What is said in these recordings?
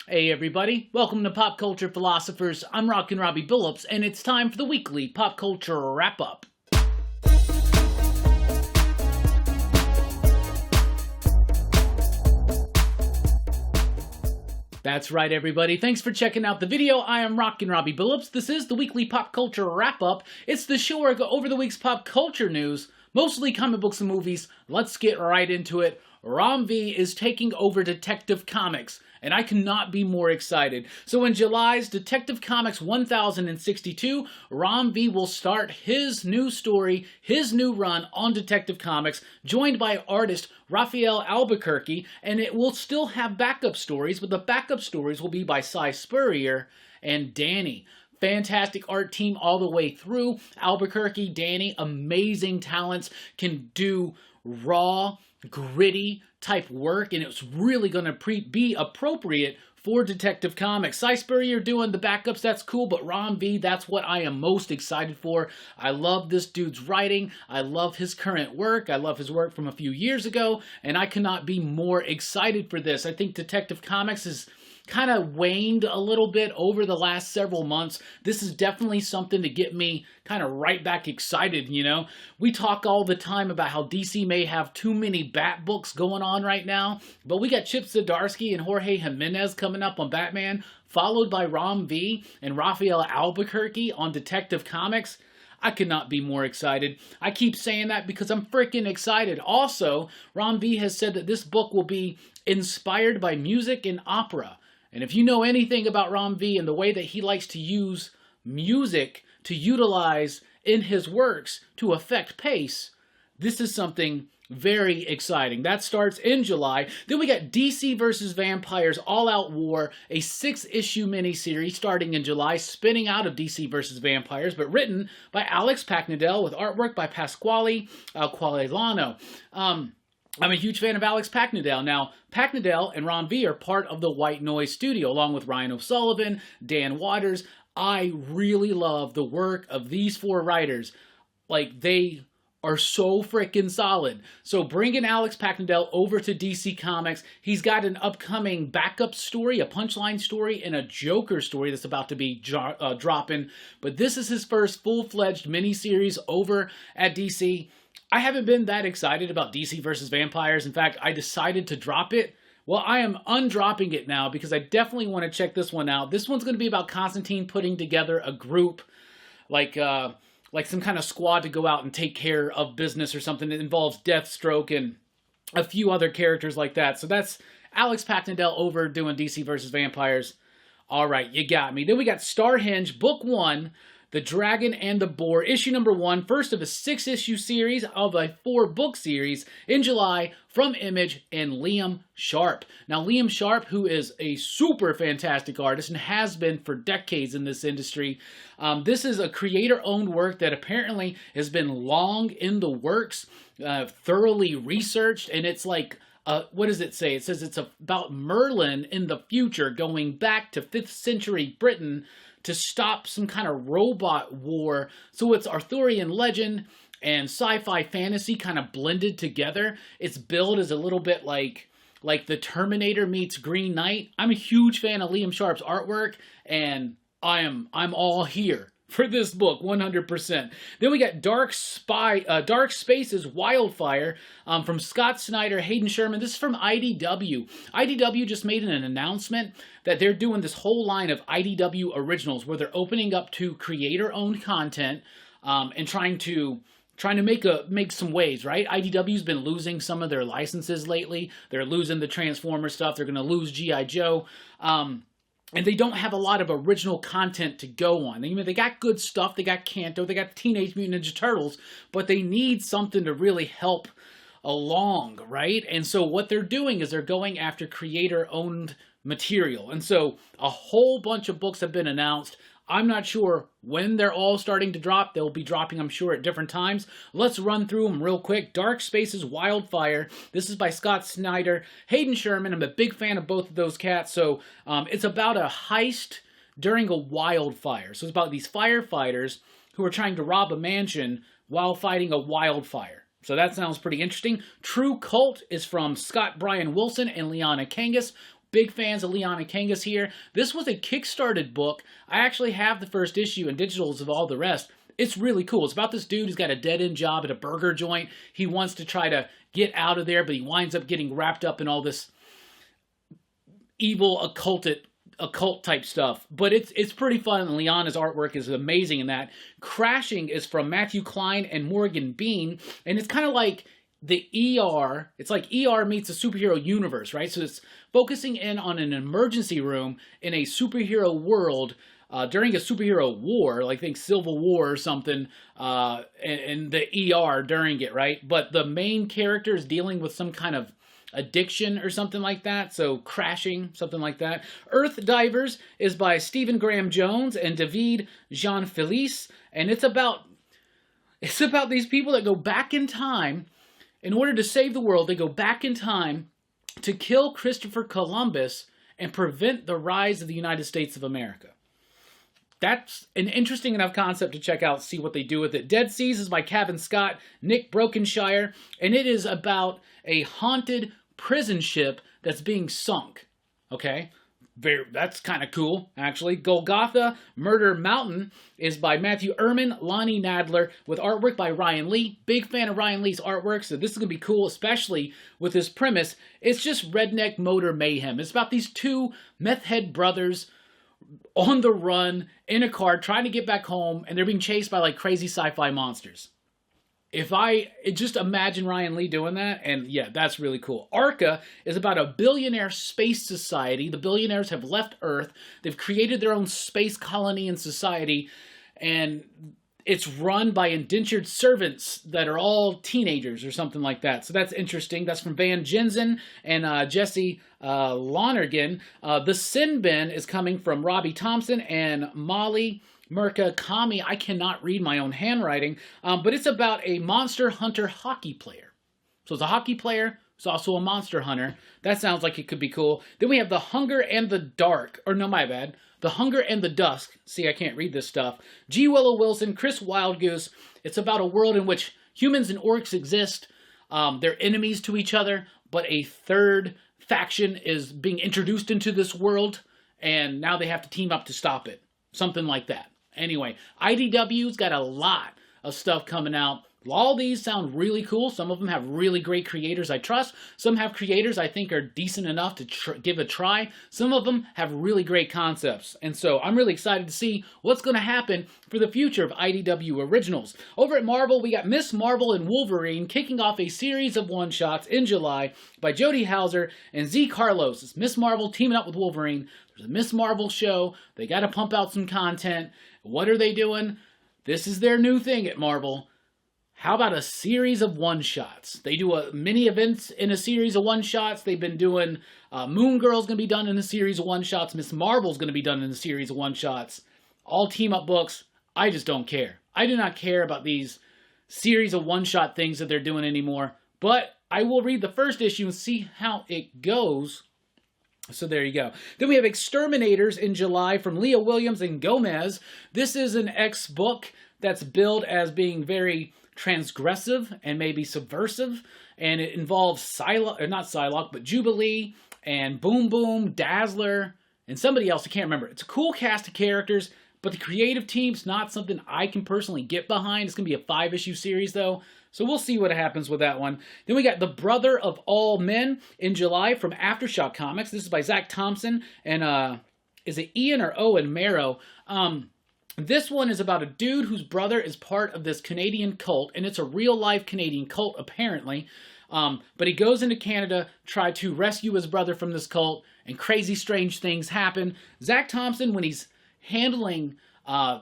Hey everybody, welcome to Pop Culture Philosophers. I'm Rockin Robbie Billups, and it's time for the weekly pop culture wrap-up. That's right, everybody. Thanks for checking out the video. I am Rockin Robbie Billups. This is the weekly pop culture wrap-up. It's the show where I go over the week's pop culture news, mostly comic books and movies. Let's get right into it. Ram V is taking over Detective Comics, and I cannot be more excited. So in July's Detective Comics 1062, Ram V will start his new story, his new run on Detective Comics, joined by artist Rafael Albuquerque, and it will still have backup stories, but the backup stories will be by Cy Spurrier and Danny. Fantastic art team all the way through. Albuquerque, Danny, amazing talents, can do raw, gritty type work, and it's really going to be appropriate for Detective Comics. Cy Spurrier doing the backups, that's cool, but Ram V, that's what I am most excited for. I love this dude's writing. I love his current work. I love his work from a few years ago, and I cannot be more excited for this. I think Detective Comics is kind of waned a little bit over the last several months. This is definitely something to get me kind of right back excited, you know? We talk all the time about how DC may have too many Bat books going on right now, but we got Chip Zdarsky and Jorge Jimenez coming up on Batman, followed by Ram V and Rafael Albuquerque on Detective Comics. I could not be more excited. I keep saying that because I'm freaking excited. Also, Ram V has said that this book will be inspired by music and opera. And if you know anything about Ram V and the way that he likes to use music to utilize in his works to affect pace, this is something very exciting. That starts in July. Then we got DC vs. Vampires All-Out War, a 6-issue miniseries starting in July, spinning out of DC vs. Vampires, but written by Alex Paknadel with artwork by Pasquale Quagliano. I'm a huge fan of Alex Paknadel. Now, Paknadel and Ram V are part of the White Noise Studio, along with Ryan O'Sullivan, Dan Waters. I really love the work of these 4 writers. Like, they are so freaking solid. So bringing Alex Paknadel over to DC Comics, he's got an upcoming backup story, a Punchline story, and a Joker story that's about to be dropping. But this is his first full-fledged miniseries over at DC. I haven't been that excited about DC vs. Vampires. In fact, I decided to drop it. Well, I am undropping it now because I definitely want to check this one out. This one's going to be about Constantine putting together a group, like some kind of squad to go out and take care of business or something. It involves Deathstroke and a few other characters like that. So that's Alex Paknadel over doing DC vs. Vampires. All right, you got me. Then we got Starhenge, Book 1, The Dragon and the Boar, issue number 1, first of a 6-issue series of a 4-book series in July from Image and Liam Sharp. Now, Liam Sharp, who is a super fantastic artist and has been for decades in this industry, this is a creator-owned work that apparently has been long in the works, thoroughly researched, and it's like, what does it say? It says it's about Merlin in the future going back to 5th century Britain to stop some kind of robot war. So it's Arthurian legend and sci-fi fantasy kind of blended together. Its build is a little bit like the Terminator meets Green Knight. I'm a huge fan of Liam Sharp's artwork, and I'm all here for this book, 100%. Then we got Dark Spaces Wildfire from Scott Snyder, Hayden Sherman. This is from IDW. IDW just made an announcement that they're doing this whole line of IDW Originals where they're opening up to creator-owned content and trying to make some waves, right? IDW's been losing some of their licenses lately. They're losing the Transformers stuff. They're going to lose G.I. Joe. And they don't have a lot of original content to go on. I mean, they got good stuff. They got Kanto. They got Teenage Mutant Ninja Turtles. But they need something to really help along, right? And so what they're doing is they're going after creator-owned material. And so a whole bunch of books have been announced. I'm not sure when they're all starting to drop. They'll be dropping, I'm sure, at different times. Let's run through them real quick. Dark Spaces Wildfire. This is by Scott Snyder. Hayden Sherman. I'm a big fan of both of those cats. So it's about a heist during a wildfire. So it's about these firefighters who are trying to rob a mansion while fighting a wildfire. So that sounds pretty interesting. True Cult is from Scott Bryan Wilson and Liana Kangas. big fans of Liana Kangas here. This was a kickstarted book. I actually have the first issue and digitals of all the rest. It's really cool. It's about this dude who's got a dead-end job at a burger joint. He wants to try to get out of there, but he winds up getting wrapped up in all this evil occult type stuff. But it's pretty fun, and Liana's artwork is amazing in that. Crashing is from Matthew Klein and Morgan Bean, and it's kind of like the ER. It's like ER meets a superhero universe, right? So it's focusing in on an emergency room in a superhero world during a superhero war, like think Civil War or something, and the ER during it, right? But the main character is dealing with some kind of addiction or something like that, so Crashing, something like that. Earthdivers is by Stephen Graham Jones and David Jean-Felice, and it's about these people that go back in time. In order to save the world, they go back in time to kill Christopher Columbus and prevent the rise of the United States of America. That's an interesting enough concept to check out, see what they do with it. Dead Seas is by Kevin Scott, Nick Brokenshire, and it is about a haunted prison ship that's being sunk. Okay? That's kind of cool, actually. Golgotha, Murder Mountain is by Matthew Ehrman, Lonnie Nadler, with artwork by Ryan Lee. Big fan of Ryan Lee's artwork, so this is going to be cool, especially with this premise. It's just redneck motor mayhem. It's about these two meth head brothers on the run in a car trying to get back home, and they're being chased by like crazy sci-fi monsters. Just imagine Ryan Lee doing that, and yeah, that's really cool. Arca is about a billionaire space society. The billionaires have left Earth. They've created their own space colony and society, and it's run by indentured servants that are all teenagers or something like that. So that's interesting. That's from Van Jensen and Jesse Lonergan. The Sin Bin is coming from Robbie Thompson and Molly Murakami. I cannot read my own handwriting, but it's about a monster hunter hockey player. So it's a hockey player. It's also a monster hunter. That sounds like it could be cool. Then we have The Hunger and the Dark. Or no, my bad. The Hunger and the Dusk. See, I can't read this stuff. G. Willow Wilson, Chris Wildgoose. It's about a world in which humans and orcs exist. They're enemies to each other, but a third faction is being introduced into this world, and now they have to team up to stop it. Something like that. Anyway, IDW's got a lot of stuff coming out. All these sound really cool. Some of them have really great creators I trust. Some have creators I think are decent enough to give a try. Some of them have really great concepts. And so I'm really excited to see what's going to happen for the future of IDW Originals. Over at Marvel, we got Miss Marvel and Wolverine kicking off a series of one-shots in July by Jody Hauser and Z. Carlos. It's Miss Marvel teaming up with Wolverine. There's a Miss Marvel show. They got to pump out some content. What are they doing? This is their new thing at Marvel. How about a series of one-shots? They do mini events in a series of one-shots. They've been doing Moon Girl's going to be done in a series of one-shots. Miss Marvel's going to be done in a series of one-shots. All team-up books. I just don't care. I do not care about these series of one-shot things that they're doing anymore. But I will read the first issue and see how it goes. So there you go. Then we have Exterminators in July from Leah Williams and Gomez. This is an X book that's billed as being very transgressive and maybe subversive, and it involves Jubilee and Boom Boom, Dazzler, and somebody else I can't remember. It's a cool cast of characters, but the creative team's not something I can personally get behind. It's going to be a 5-issue series though, so we'll see what happens with that one. Then we got The Brother of All Men in July from Aftershock Comics. This is by Zach Thompson and is it Ian or Owen Marrow? This one is about a dude whose brother is part of this Canadian cult, and it's a real-life Canadian cult, apparently. But he goes into Canada, try to rescue his brother from this cult, and crazy, strange things happen. Zach Thompson, when he's handling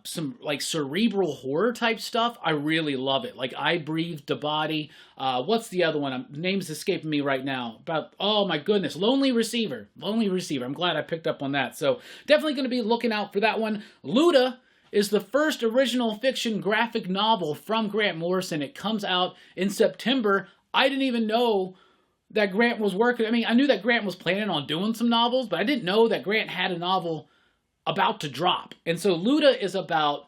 some, like, cerebral horror-type stuff, I really love it. Like, I Breathed a Body. What's the other one? Name's escaping me right now. Oh, my goodness. Lonely Receiver. Lonely Receiver. I'm glad I picked up on that. So, definitely going to be looking out for that one. Luda is the first original fiction graphic novel from Grant Morrison. It comes out in September. I didn't even know that Grant was working. I mean, I knew that Grant was planning on doing some novels, but I didn't know that Grant had a novel about to drop. And so Luda is about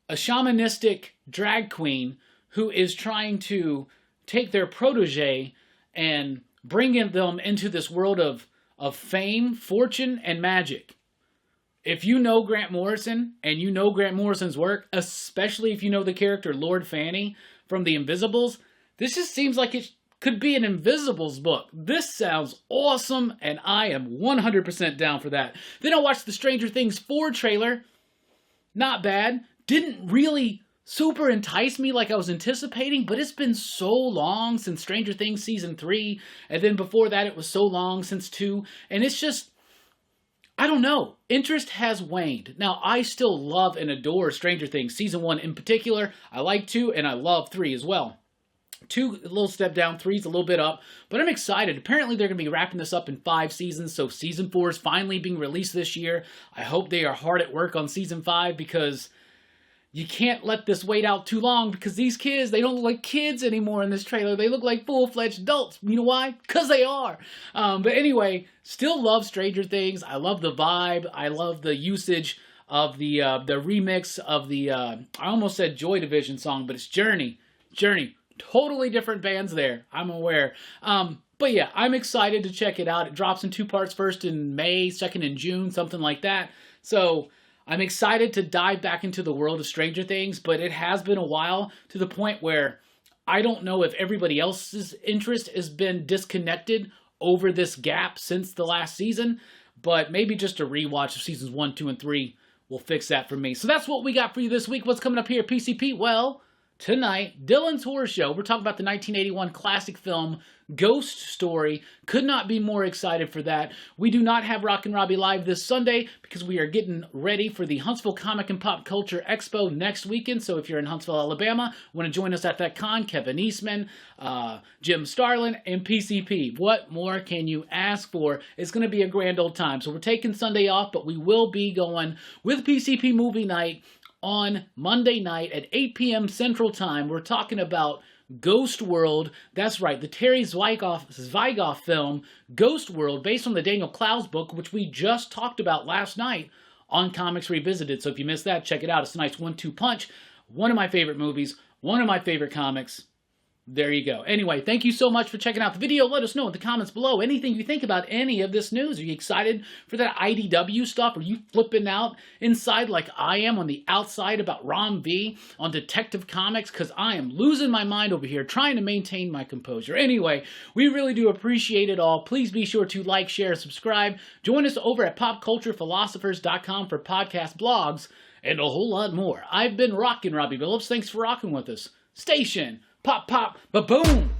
a shamanistic drag queen who is trying to take their protege and bring them into this world of of fame, fortune, and magic. If you know Grant Morrison, and you know Grant Morrison's work, especially if you know the character Lord Fanny from The Invisibles, this just seems like it could be an Invisibles book. This sounds awesome, and I am 100% down for that. Then I watched the Stranger Things 4 trailer. Not bad. Didn't really super entice me like I was anticipating, but it's been so long since Stranger Things Season 3, and then before that it was so long since 2, and it's just, I don't know. Interest has waned. Now, I still love and adore Stranger Things Season 1 in particular. I like 2, and I love 3 as well. 2, a little step down, 3's a little bit up, but I'm excited. Apparently, they're going to be wrapping this up in 5 seasons, so Season 4 is finally being released this year. I hope they are hard at work on Season 5, because you can't let this wait out too long, because these kids, they don't look like kids anymore in this trailer. They look like full-fledged adults. You know why? Because they are. But anyway, still love Stranger Things. I love the vibe. I love the usage of the remix of the, I almost said Joy Division song, but it's Journey. Journey. Totally different bands there, I'm aware. But yeah, I'm excited to check it out. It drops in 2 parts, first in May, second in June, something like that. So I'm excited to dive back into the world of Stranger Things, but it has been a while, to the point where I don't know if everybody else's interest has been disconnected over this gap since the last season, but maybe just a rewatch of seasons 1, 2, and 3 will fix that for me. So that's what we got for you this week. What's coming up here at PCP? Well, tonight, Dylan's Horror Show. We're talking about the 1981 classic film, Ghost Story. Could not be more excited for that. We do not have Rockin Robbie live this Sunday because we are getting ready for the Huntsville Comic and Pop Culture Expo next weekend. So if you're in Huntsville, Alabama, want to join us at that con, Kevin Eastman, Jim Starlin, and PCP. What more can you ask for? It's going to be a grand old time. So we're taking Sunday off, but we will be going with PCP Movie Night on Monday night at 8 p.m. Central Time. We're talking about Ghost World. That's right, the Terry Zwigoff film, Ghost World, based on the Daniel Clowes book, which we just talked about last night on Comics Revisited. So if you missed that, check it out. It's a nice 1-2 punch. One of my favorite movies, one of my favorite comics. There you go. Anyway, thank you so much for checking out the video. Let us know in the comments below anything you think about any of this news. Are you excited for that IDW stuff? Are you flipping out inside like I am on the outside about Rom V on Detective Comics? Because I am losing my mind over here trying to maintain my composure. Anyway, we really do appreciate it all. Please be sure to like, share, subscribe. Join us over at popculturephilosophers.com for podcast blogs and a whole lot more. I've been Rockin Robbie Billups. Thanks for rocking with us. Station. Pop, pop, ba-boom!